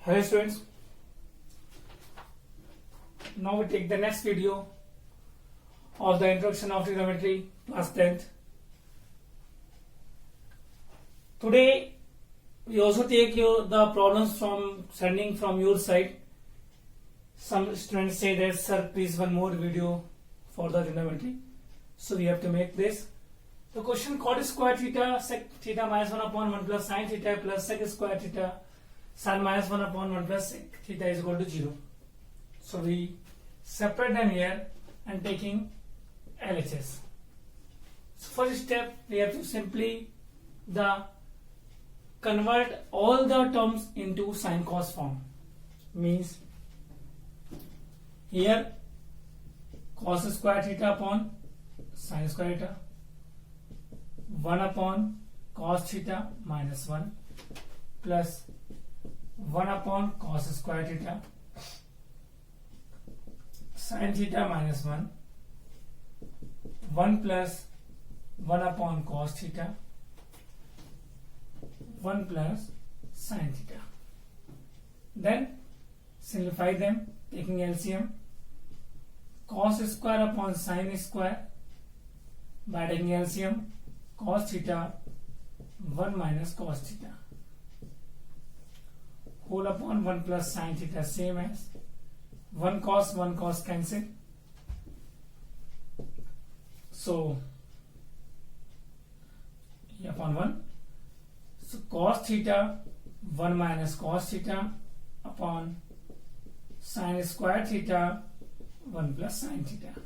Hello students, now we take the next video of the introduction of trigonometry class 10th. Today we also take the problems from sending from your side. Some students say that sir please one more video for the trigonometry, so we have to make this. The question cot square theta sec theta minus 1 upon 1 plus sin theta plus sec square theta sin minus 1 upon 1 plus sec theta is equal to 0. So we separate them here and taking LHS. So first step we have to simply convert all the terms into sin cos form. Means here cos square theta upon sin square theta 1 upon cos theta minus 1 plus 1 upon cos square theta sin theta minus 1 1 plus 1 upon cos theta 1 plus sin theta. Then simplify them taking LCM. Cos square upon sin square by taking LCM cos theta 1 minus cos theta whole upon 1 plus sin theta same as 1 cos cancel. So upon 1. So cos theta 1 minus cos theta upon sin square theta 1 plus sin theta.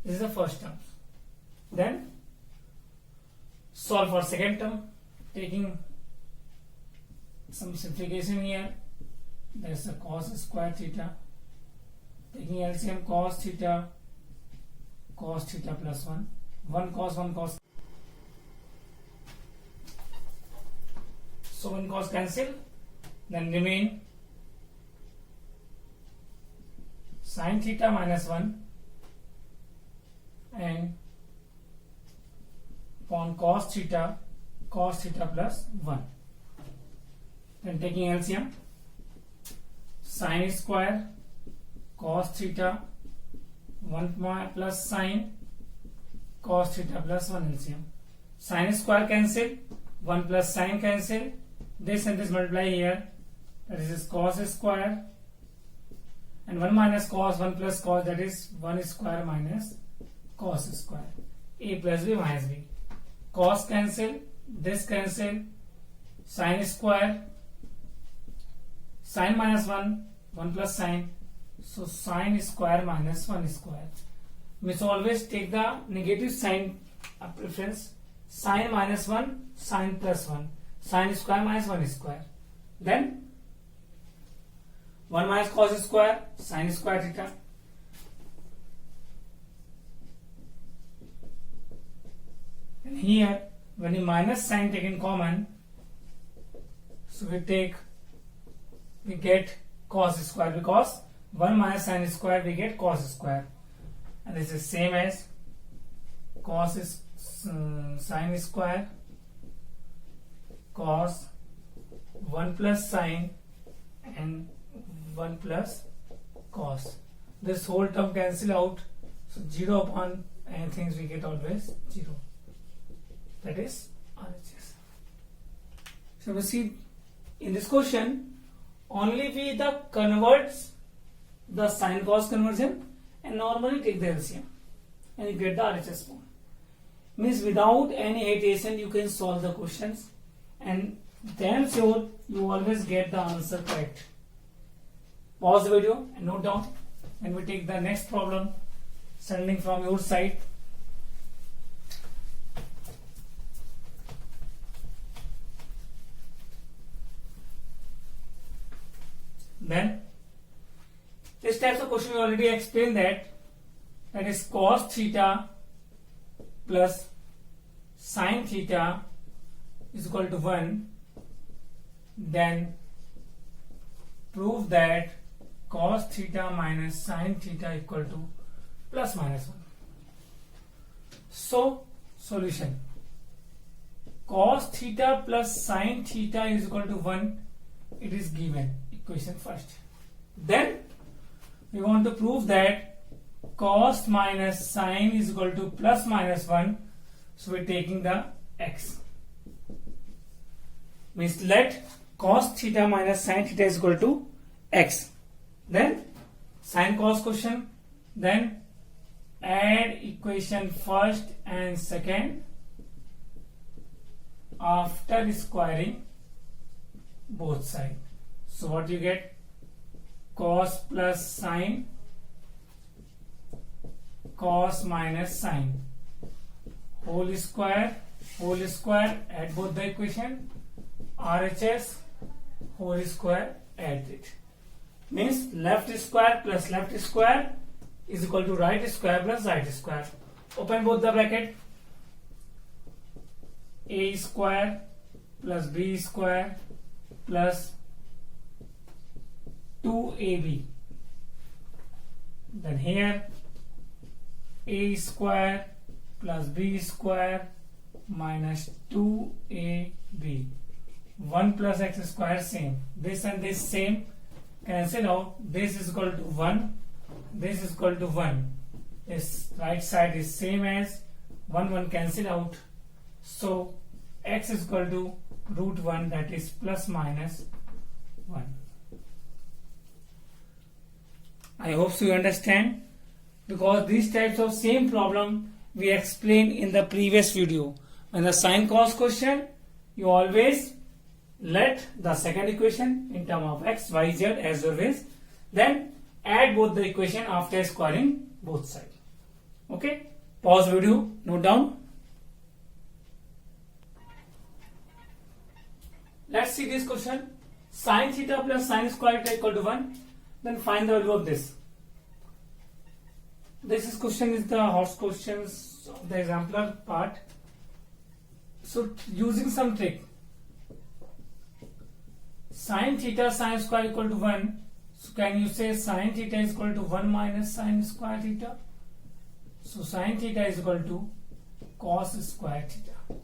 This is the first term. Then solve for second term taking some simplification here. There is a cos square theta taking LCM cos theta plus 1 cos. So 1 cos cancel, then remain sin theta minus 1 and upon cos theta plus 1. Then taking LCM sin square cos theta 1 plus sin cos theta plus 1 LCM. Sin square cancel, 1 plus sin cancel, this and this multiply here, that is cos square and 1 minus cos 1 plus cos, that is 1 square minus cos square, a plus b minus b. Cos cancel, this cancel, sin square, sin minus 1 plus sin, so sin square minus 1 square. Means always take the negative sign preference. Sin minus 1, sin plus 1, sin square minus 1 square. Then 1 minus cos square, sin square theta. And here when you minus sign taken common, so we get cos square, because 1 minus sin square we get cos square, and this is same as cos sin square cos 1 plus sin and 1 plus cos. This whole term cancel out, so 0 upon anything we get always 0. That is RHS. So we see in this question only we converts the sin cos conversion and normally take the LCM and you get the RHS form. Means without any hesitation you can solve the questions and then sure you always get the answer correct. Pause the video and note down, and we take the next problem sending from your side. Then this type of question we already explained that is cos theta plus sin theta is equal to 1. Then prove that cos theta minus sin theta equal to plus minus 1. So solution, cos theta plus sin theta is equal to 1 it is given, equation first. Then we want to prove that cos minus sine is equal to plus minus 1. So we're taking the x. Means let cos theta minus sine theta is equal to x. Then sine cos question. Then add equation first and second after squaring both sides. So what you get? Cos plus sine, cos minus sine, whole square, add both the equation, RHS, whole square, add it. Means left square plus left square is equal to right square plus right square. Open both the bracket. A square plus B square plus 2AB. Then here A square plus B square minus 2AB. 1 plus x square same. This and this same. Cancel out. This is equal to 1. This is equal to 1. This right side is same as 1 cancel out. So x is equal to root 1, that is plus minus 1. I hope so you understand, because these types of same problem we explained in the previous video. When the sine cos question, you always let the second equation in term of x, y, z as always. Then add both the equation after squaring both sides. Okay, pause video, note down. Let's see this question. Sin theta plus sin square theta equal to 1. Then find the value of this. This question is the hot questions of the exemplar part. So using some trick, sin theta sin square equal to 1. So can you say sin theta is equal to 1 minus sin square theta? So sin theta is equal to cos square theta.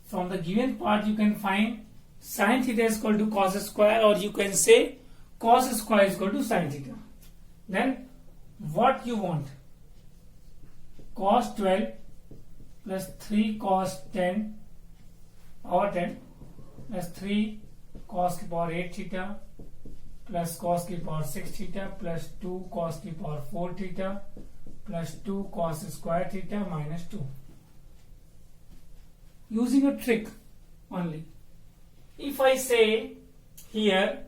From the given part you can find sin theta is equal to cos square, or you can say cos square is equal to sin theta. Then what you want? Cos 12 plus 3 cos 10 or 10 plus 3 cos की power 8 theta plus cos की power 6 theta plus 2 cos की power 4 theta plus 2 cos square theta minus 2. Using a trick only. If I say here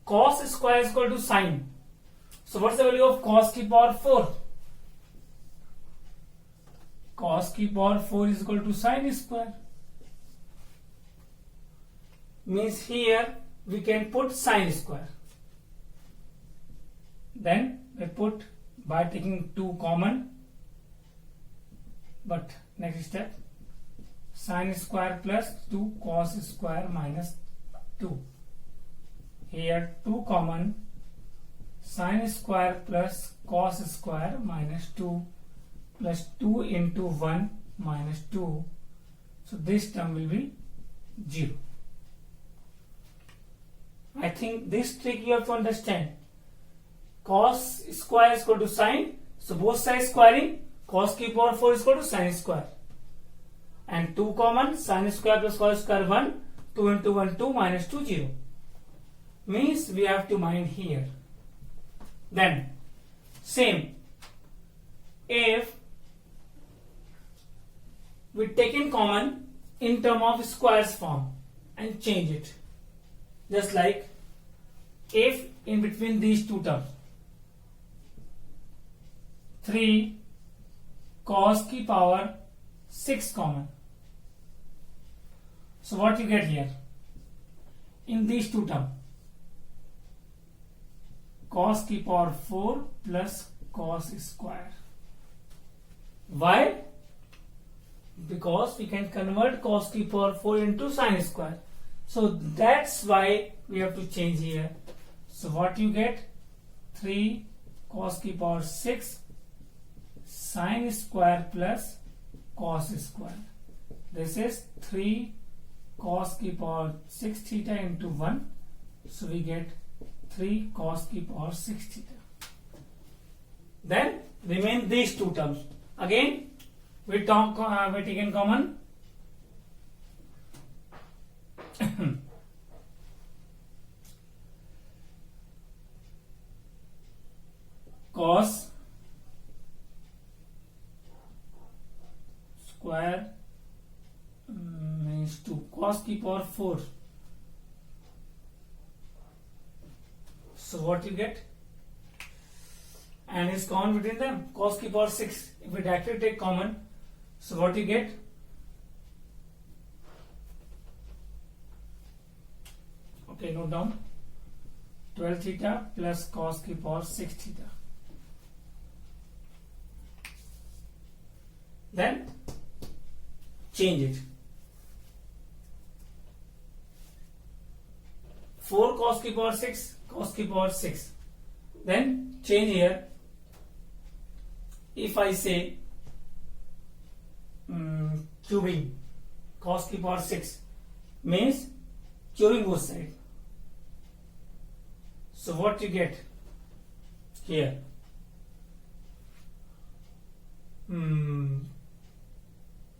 cos square is equal to sin, so what's the value of cos की power 4? Cos की power 4 is equal to sin square. Means here we can put sin square. Then we put by taking 2 common. But next step, sin square plus 2 cos square minus 2. Here 2 common, sin square plus cos square minus 2 plus 2 into 1 minus 2. So this term will be 0. I think this trick you have to understand. Cos square is equal to sin. So both sides squaring, cos की power 4 is equal to sin square. And 2 common, sin square plus cos square 1, 2 into 1 2 minus 2 0. Means we have to mind here. Then same, if we take in common in term of squares form and change it, just like if in between these two terms 3 cos की power 6 common, so what you get here in these two terms, cos की power 4 plus cos square. Why? Because we can convert cos की power 4 into sin square. So that's why we have to change here. So what you get? 3 cos की power 6 sin square plus cos square. This is 3 cos की power 6 theta into 1. So we get 3 cos की power 6 theta. Then remain these two terms. Again, we take in common cos square means 2 cos की power 4. So what you get? And is common between them, cos की power 6. If we directly take common, so what you get? Okay, note down. 12 theta plus cos की power 6 theta. Then change it. 4 cos की power 6, cos की power 6. Then change here. If I say cubing cos की power 6 means cubing both side. So what you get here?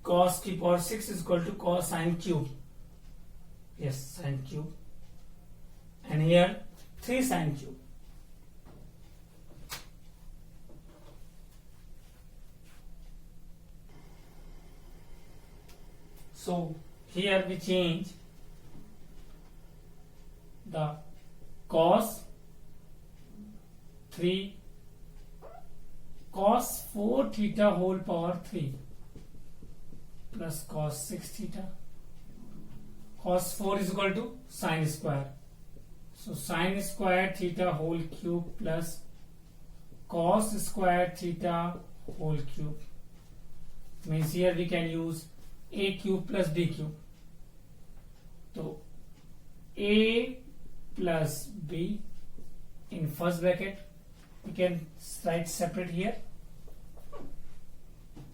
Cos की power 6 is equal to cos sine cube. Yes, sine cube. And here 3 sine cube. So here we change the cos 3 cos 4 theta whole power 3 plus cos 6 theta. Cos 4 is equal to sine square. So sine square theta whole cube plus cos square theta whole cube. Means here we can use a cube plus b cube. So a plus b in first bracket we can write separate here.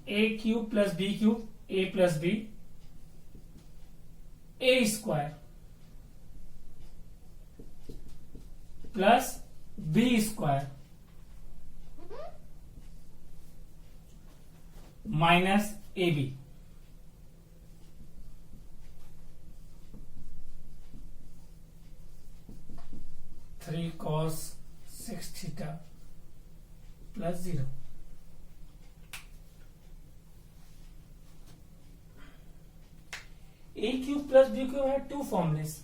A cube plus b cube, a plus b, a square plus b square minus ab. Three cos 6 theta plus 0. A cube plus b cube have two formulas.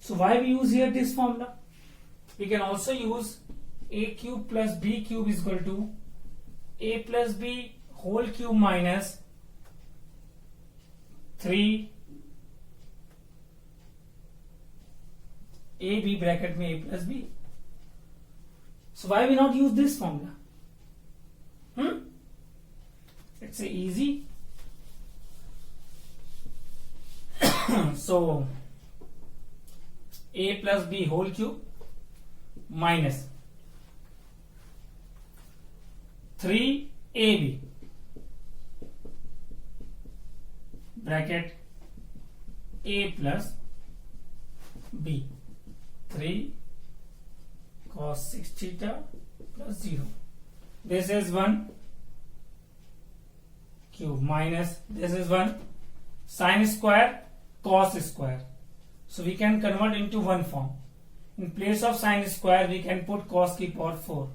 So why we use here this formula? We can also use a cube plus b cube is equal to a plus b whole cube minus 3 a b bracket में a plus b. So why we not use this formula? It's easy. So a plus b whole cube minus 3ab bracket a plus b. 3 cos 6 theta plus 0. This is 1 cube minus this is 1 sine square cos square. So we can convert into one form. In place of sine square we can put cos की power 4.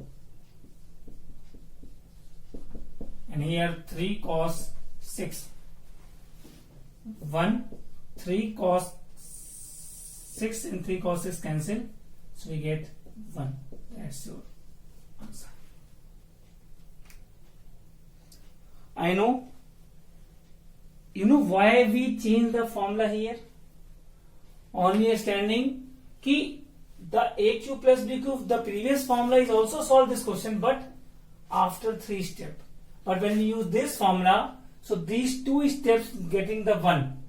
And here 3 cos 6. 1 3 cos 6 and 3 cos 6 cancel. So we get 1. That's your answer. I know. You know why we change the formula here? Only standing कि the a cube plus b cube, the previous formula is also solve this question, but after 3 steps. But when we use this formula, so these 2 steps getting the 1.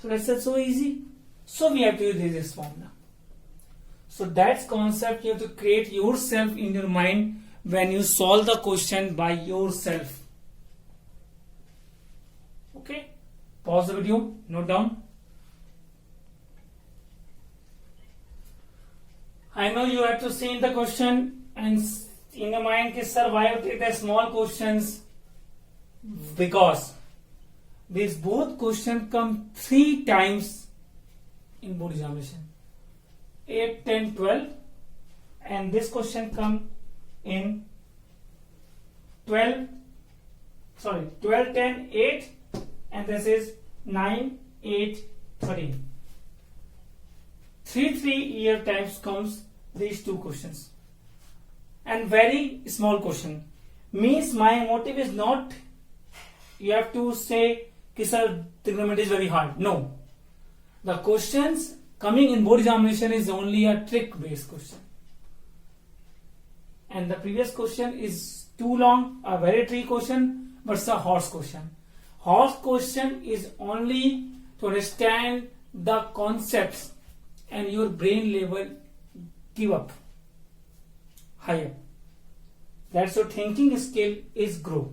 So that's so easy. So we have to use this formula. So that's concept you have to create yourself in your mind when you solve the question by yourself. Okay? Pause the video, note down. I know you have to see in the question and in your mind, ki sir, why you take the small questions? Because these both questions come 3 times in board examination. 8, 10, 12, and this question come in 12, 10, 8, and this is 9, 8, 13. 3 year times comes these 2 questions, and very small question. Means my motive is not you have to say कि sir trigonometry is very hard. No, the questions coming in board examination is only a trick based question, and the previous question is too long, a very tricky question, but it's a horse question. Horse question is only to understand the concepts and your brain level give up higher. That's your thinking skill is grow.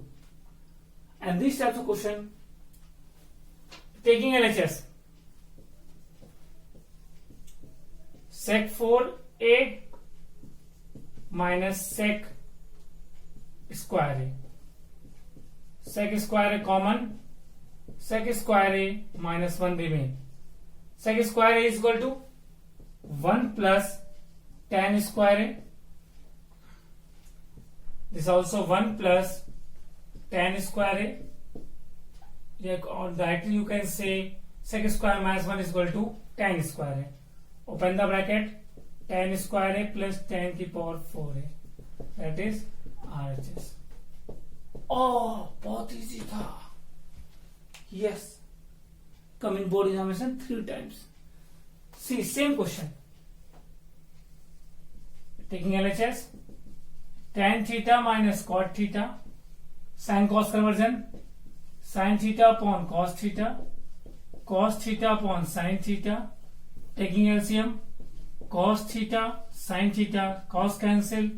And this type of question, taking LHS, sec 4a minus sec square a. Sec square a common, sec square a minus 1 remain. Sec square a is equal to 1 plus tan square a. This is also 1 plus tan square a. Or directly you can say sec square minus 1 is equal to tan square a. Open the bracket, tan square a plus tan की power 4a. That is RHS. Oh, बहुत easy था. Yes. Come in board examination 3 times. See, same question. Taking LHS, tan theta minus cot theta, sin cos conversion, sin theta upon cos theta upon sin theta, taking LCM, cos theta, sin theta, cos cancel,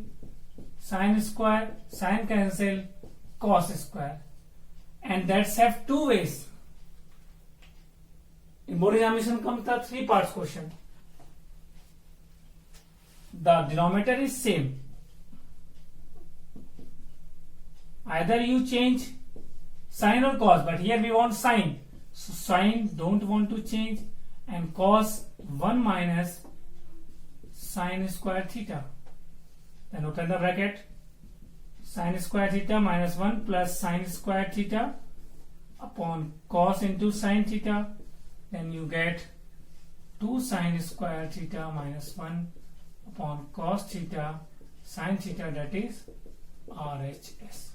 sin square, sin cancel, cos square, and that's have 2 ways. In board examination comes the 3 parts question. The denominator is same. Either you change sin or cos, but here we want sin. So sin don't want to change, and cos 1 minus sin square theta. Then open the bracket. Sin square theta minus 1 plus sin square theta upon cos into sin theta. Then you get 2 sin square theta minus 1 upon cos theta sin theta, that is RHS.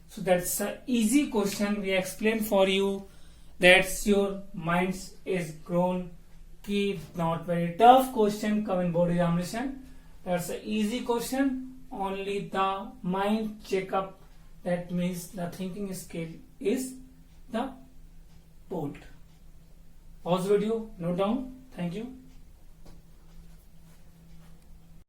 So that's an easy question we explained for you. That's your mind is grown. Keep not very tough question come in board examination. That's an easy question. Only the mind checkup. That means the thinking skill is the bold. Pause video. Note down. Thank you.